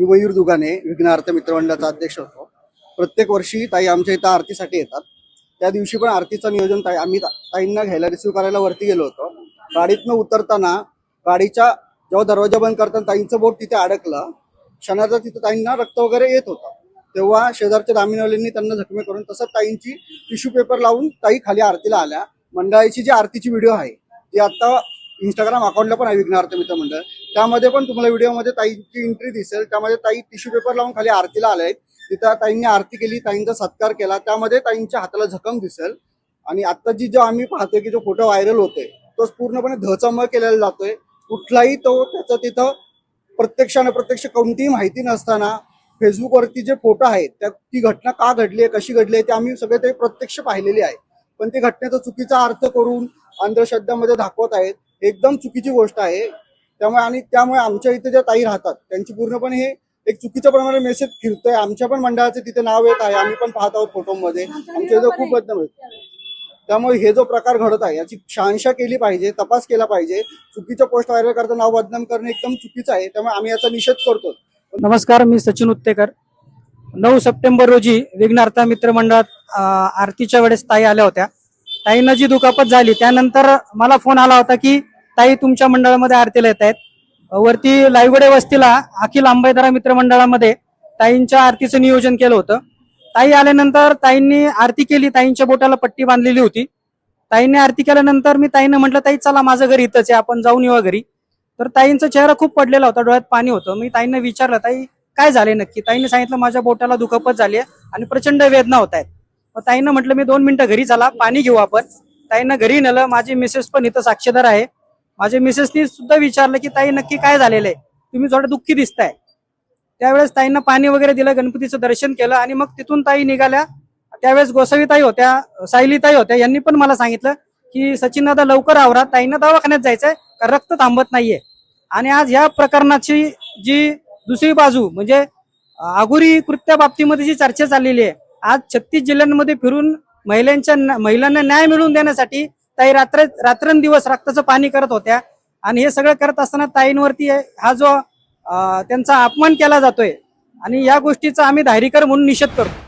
मयूर दुगाने विघ्नार्थ मित्रमंडळाचा अध्यक्ष होतो। प्रत्येक वर्षी ताई आमच्या इथं आरतीसाठी येतात। त्या दिवशी पण आरतीचं नियोजन आम्ही ताईंना घ्यायला रिसीव्ह करायला वरती गेलो होतो। गाडीतनं उतरताना गाडीच्या जेव्हा दरवाजा बंद करताना ताईंचं बोट तिथे अडकलं। क्षणाचा तिथे ताईंना रक्त वगैरे येत होतं। तेव्हा शेजारच्या दामिनवाल्यांनी त्यांना जखमी करून तसंच ताईंची टिश्यू पेपर लावून ताई खाली आरतीला आल्या। मंडळाची जी आरतीची व्हिडिओ आहे ती आता इंस्टाग्राम अकाउंटला पण आहे विघ्नार्थ मित्र मंडळ, त्यामध्ये पण तुम्हाला व्हिडिओमध्ये ताईची एंट्री दिसेल। त्यामध्ये ताई टिश्यू पेपर लावून खाली आरतीला आल्या आहेत। तिथं ताईंनी आरती केली, ताईंचा सत्कार केला, त्यामध्ये ताईंच्या हाताला जखम दिसेल। आणि आता जो आम्ही पाहतोय की जो फोटो व्हायरल होतोय तो पूर्णपणे धचमळ केलेला जातोय। कुठलाही तो त्याचं तिथं प्रत्यक्ष कोणतीही माहिती नसताना फेसबुकवरती जे फोटो आहेत त्या ती घटना का घडली आहे, कशी घडली आहे ते आम्ही सगळे ते प्रत्यक्ष पाहिलेली आहे। पण ते घटनेचा चुकीचा अर्थ करून अंधश्रद्धामध्ये दाखवत आहेत, एकदम चुकीची गोष्ट आहे। त्यामुळे आमच्या इथे ज्या ताई राहतात त्यांची पूर्णपणे हे एक चुकीच्या प्रमाणे मेसेज फिरतोय। आमच्या पण मंडळाचे तिथे नाव येत आहे, आम्ही पण पाहत आहोत फोटोमध्ये, आमच्या इथे खूप बदनाम होत। त्यामुळे हे जो प्रकार घडत आहे याची शहानिशा केली पाहिजे, तपास केला पाहिजे। चुकीच्या पोस्ट व्हायरल करता नाव बदनाम करणे एकदम चुकीचं आहे, त्यामुळे आम्ही याचा निषेध करतो। नमस्कार, मी सचिन उत्तेकर। 9 सप्टेंबर रोजी विघ्नार्थ मित्र मंडळात आरतीच्या वेळेस ताई आल्या होत्या। ताईंना जी दुखापत झाली त्यानंतर मला फोन आला होता की ताई तुमच्या मंडळामध्ये आरतीला येत आहेत। वरती लायगुडे वस्तीला अखिल आंबेदरा मित्र मंडळामध्ये ताईंच्या आरतीचं नियोजन केलं होतं। ताई आल्यानंतर ताईंनी आरती केली, ताईंच्या बोटाला पट्टी बांधलेली होती। ताईंनी आरती केल्यानंतर मी ताईंना म्हटलं ताई चला माझं घर इथंच आहे, आपण जाऊन येऊ घरी। तर ताईंचा चेहरा खूप पडलेला होता, डोळ्यात पाणी होतं। मी ताईंना विचारलं ताई काय झाले नक्की। ताईंनी सांगितलं माझ्या बोटाला दुखापत झाली आहे आणि प्रचंड वेदना होत आहेत। मग ताईंना म्हटलं मी 2 मिनिटं घरी चला, पाणी घेऊ आपण। ताईंना घरी नेलं, माझी मिसेस पण इथं साक्षीदार आहे। माझ्या मिसेसनी सुद्धा विचारलं की ताई नक्की काय झालेलं आहे, तुम्ही थोडं दुःखी दिसताय। त्यावेळेस ताईंना पाणी वगैरे दिलं, गणपतीचं दर्शन केलं आणि मग तिथून ताई निघाल्या। त्यावेळेस गोसावी ताई होत्या, सायली ताई होत्या, यांनी पण मला सांगितलं की सचिन दादा लवकर आवरा, ताईंना दवाखान्यात जायचंय, रक्त थांबत नाहीये। आणि आज या प्रकरणाची जी दुसरी बाजू म्हणजे आगुरी कृत्या बाबतीमध्ये जी चर्चा चाललेली आहे, आज 36 जिल्ह्यांमध्ये फिरून महिलांना न्याय मिळवून देण्यासाठी ताई रात्रंदिवस रक्ताचं पाणी करत होत्या। आणि हे सगळं करत असताना ताईंवरती हा जो त्यांचा अपमान केला जातोय आणि या गोष्टीचा आम्ही धारीकर म्हणून निषेध करतो।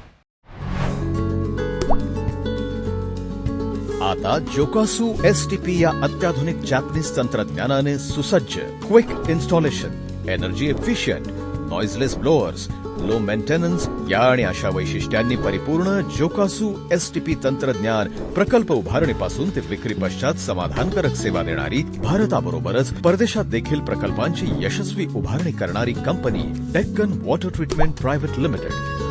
आता जोकासू STP या अत्याधुनिक जॅपनीज तंत्रज्ञानाने सुसज्ज quick installation, energy efficient, noiseless blowers, low maintenance या आणि अशा वैशिष्ट्यांनी परिपूर्ण जोकासू STP तंत्रज्ञान प्रकल्प उभारणीपासून ते विक्री पश्चात समाधानकारक सेवा देणारी, भारताबरोबरच परदेशात देखील प्रकल्पांची यशस्वी उभारणी करणारी company Deccan water treatment private limited.